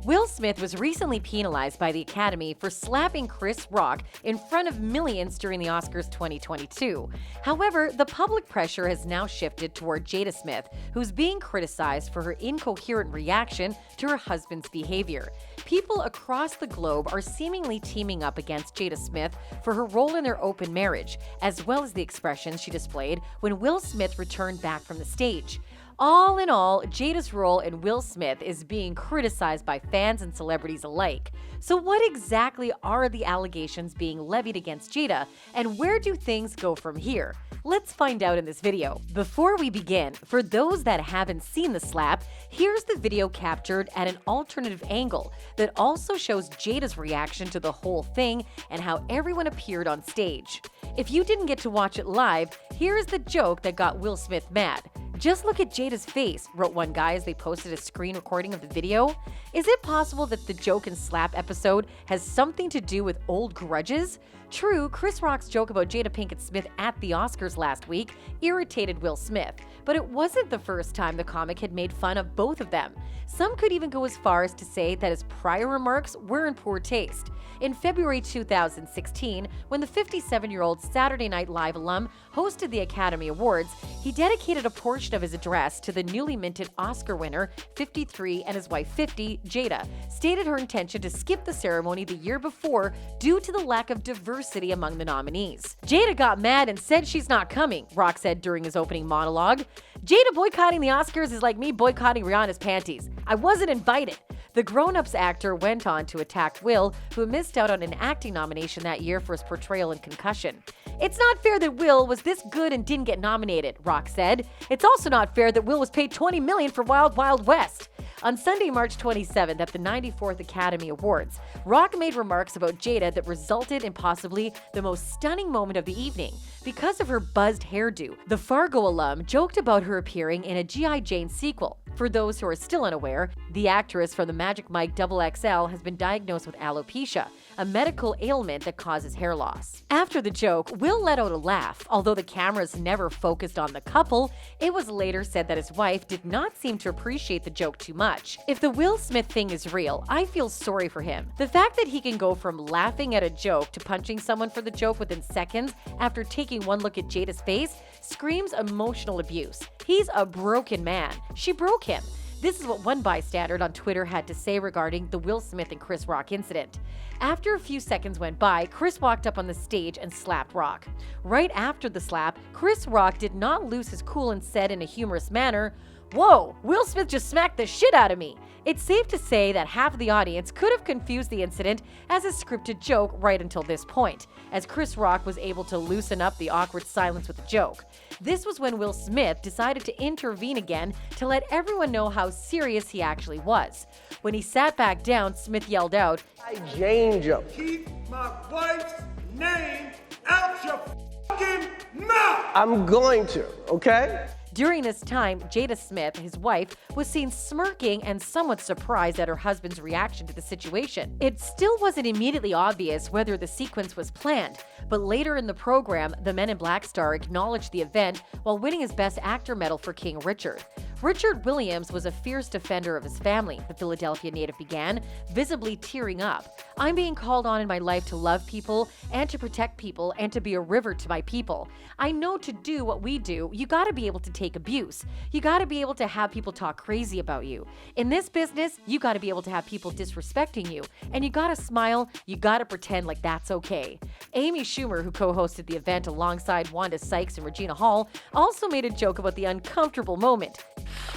Will Smith was recently penalized by the Academy for slapping Chris Rock in front of millions during the Oscars 2022. However, the public pressure has now shifted toward Jada Smith, who's being criticized for her incoherent reaction to her husband's behavior. People across the globe are seemingly teaming up against Jada Smith for her role in their open marriage, as well as the expressions she displayed when Will Smith returned back from the stage. All in all, Jada's role in Will Smith is being criticized by fans and celebrities alike. So what exactly are the allegations being levied against Jada, and where do things go from here? Let's find out in this video. Before we begin, for those that haven't seen the slap, here's the video captured at an alternative angle that also shows Jada's reaction to the whole thing and how everyone appeared on stage. If you didn't get to watch it live, here is the joke that got Will Smith mad. "Just look at Jada's face," wrote one guy as they posted a screen recording of the video. Is it possible that the joke and slap episode has something to do with old grudges? True, Chris Rock's joke about Jada Pinkett Smith at the Oscars last week irritated Will Smith, but it wasn't the first time the comic had made fun of both of them. Some could even go as far as to say that his prior remarks were in poor taste. In February 2016, when the 57-year-old Saturday Night Live alum hosted the Academy Awards, he dedicated a portion of his address to the newly minted Oscar winner, 53, and his wife, 50, Jada, stated her intention to skip the ceremony the year before due to the lack of diversity among the nominees. "Jada got mad and said she's not coming," Rock said during his opening monologue. "Jada boycotting the Oscars is like me boycotting Rihanna's panties. I wasn't invited." The Grown-Ups actor went on to attack Will, who missed out on an acting nomination that year for his portrayal in Concussion. "It's not fair that Will was this good and didn't get nominated," Rock said. "It's also not fair that Will was paid $20 million for Wild Wild West." On Sunday, March 27th, at the 94th Academy Awards, Rock made remarks about Jada that resulted in possibly the most stunning moment of the evening. Because of her buzzed hairdo, the Fargo alum joked about her appearing in a G.I. Jane sequel. For those who are still unaware, the actress from the Magic Mike XXL has been diagnosed with alopecia, a medical ailment that causes hair loss. After the joke, Will let out a laugh. Although the cameras never focused on the couple, it was later said that his wife did not seem to appreciate the joke too much. If the Will Smith thing is real, I feel sorry for him. The fact that he can go from laughing at a joke to punching someone for the joke within seconds after taking one look at Jada's face screams emotional abuse. He's a broken man. She broke him. This is what one bystander on Twitter had to say regarding the Will Smith and Chris Rock incident. After a few seconds went by, Chris walked up on the stage and slapped Rock. Right after the slap, Chris Rock did not lose his cool and said in a humorous manner, "Whoa, Will Smith just smacked the shit out of me." It's safe to say that half of the audience could have confused the incident as a scripted joke right until this point, as Chris Rock was able to loosen up the awkward silence with a joke. This was when Will Smith decided to intervene again to let everyone know how serious he actually was. When he sat back down, Smith yelled out, "I Jane you. Keep my wife's name out your fucking mouth." I'm going to, okay? During this time, Jada Smith, his wife, was seen smirking and somewhat surprised at her husband's reaction to the situation. It still wasn't immediately obvious whether the sequence was planned, but later in the program, the Men in Black star acknowledged the event while winning his Best Actor medal for King Richard. Richard Williams was a fierce defender of his family, the Philadelphia native began, visibly tearing up. "I'm being called on in my life to love people and to protect people and to be a river to my people. I know to do what we do, you gotta be able to take abuse. You gotta be able to have people talk crazy about you. In this business, you gotta be able to have people disrespecting you. And you gotta smile, you gotta pretend like that's okay." Amy Schumer, who co-hosted the event alongside Wanda Sykes and Regina Hall, also made a joke about the uncomfortable moment.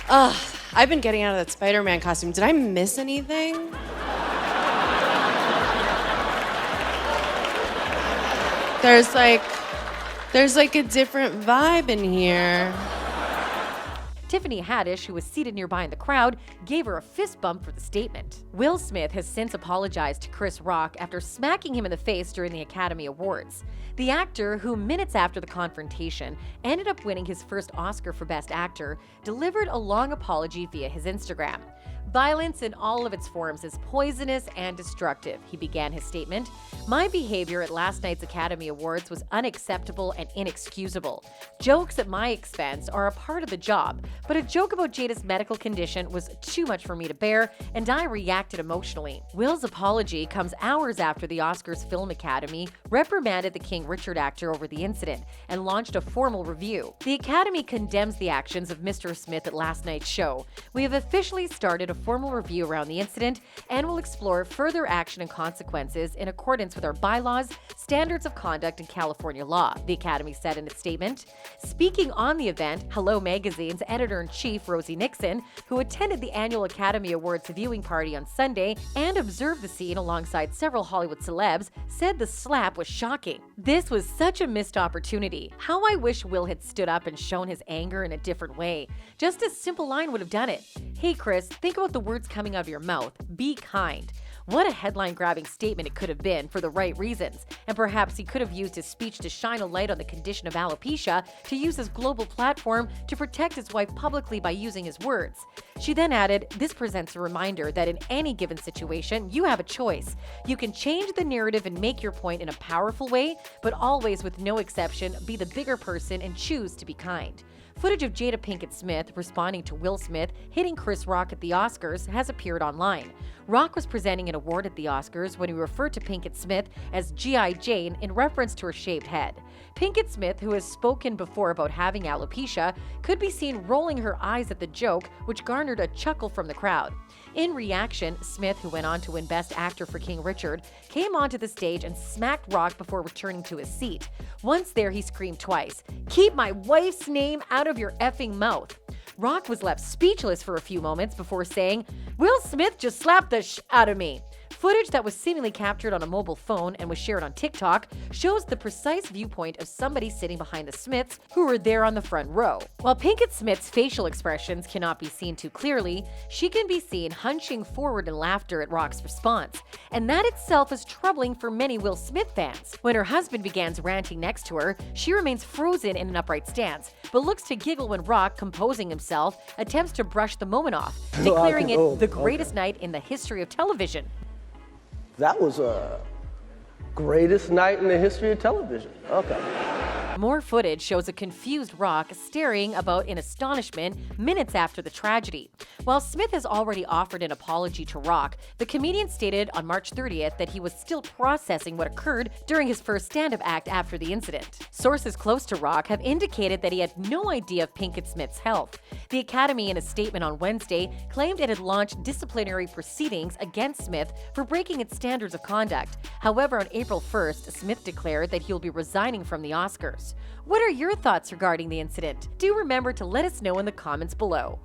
Ugh, I've been getting out of that Spider-Man costume. Did I miss anything? There's like a different vibe in here. Tiffany Haddish, who was seated nearby in the crowd, gave her a fist bump for the statement. Will Smith has since apologized to Chris Rock after smacking him in the face during the Academy Awards. The actor, who minutes after the confrontation ended up winning his first Oscar for Best Actor, delivered a long apology via his Instagram. "Violence in all of its forms is poisonous and destructive," he began his statement. "My behavior at last night's Academy Awards was unacceptable and inexcusable. Jokes at my expense are a part of the job, but a joke about Jada's medical condition was too much for me to bear, and I reacted emotionally." Will's apology comes hours after the Oscars Film Academy reprimanded the King Richard actor over the incident and launched a formal review. The Academy condemns the actions of Mr. Smith at last night's show. "We have officially started a formal review around the incident and will explore further action and consequences in accordance with our bylaws, standards of conduct, and California law," the Academy said in its statement. Speaking on the event, Hello Magazine's editor-in-chief Rosie Nixon, who attended the annual Academy Awards viewing party on Sunday and observed the scene alongside several Hollywood celebs, said the slap was shocking. "This was such a missed opportunity. How I wish Will had stood up and shown his anger in a different way. Just a simple line would have done it. Hey Chris, think about the words coming out of your mouth. Be kind." What a headline-grabbing statement it could have been for the right reasons, and perhaps he could have used his speech to shine a light on the condition of alopecia, to use his global platform to protect his wife publicly by using his words. She then added, "This presents a reminder that in any given situation, you have a choice. You can change the narrative and make your point in a powerful way, but always, with no exception, be the bigger person and choose to be kind." Footage of Jada Pinkett Smith responding to Will Smith hitting Chris Rock at the Oscars has appeared online. Rock was presenting an award at the Oscars when he referred to Pinkett Smith as G.I. Jane in reference to her shaved head. Pinkett Smith, who has spoken before about having alopecia, could be seen rolling her eyes at the joke, which garnered a chuckle from the crowd. In reaction, Smith, who went on to win Best Actor for King Richard, came onto the stage and smacked Rock before returning to his seat. Once there, he screamed twice, "Keep my wife's name out of your effing mouth." Rock was left speechless for a few moments before saying, "Will Smith just slapped the out of me." Footage that was seemingly captured on a mobile phone and was shared on TikTok shows the precise viewpoint of somebody sitting behind the Smiths who were there on the front row. While Pinkett Smith's facial expressions cannot be seen too clearly, she can be seen hunching forward in laughter at Rock's response, and that itself is troubling for many Will Smith fans. When her husband begins ranting next to her, she remains frozen in an upright stance, but looks to giggle when Rock, composing himself, attempts to brush the moment off, declaring it the greatest night in the history of television. That was a greatest night in the history of television. Okay. More footage shows a confused Rock staring about in astonishment minutes after the tragedy. While Smith has already offered an apology to Rock, the comedian stated on March 30th that he was still processing what occurred during his first stand-up act after the incident. Sources close to Rock have indicated that he had no idea of Pinkett Smith's health. The Academy, in a statement on Wednesday, claimed it had launched disciplinary proceedings against Smith for breaking its standards of conduct. However, on April 1st, Smith declared that he'll be resigning from the Oscars. What are your thoughts regarding the incident? Do remember to let us know in the comments below.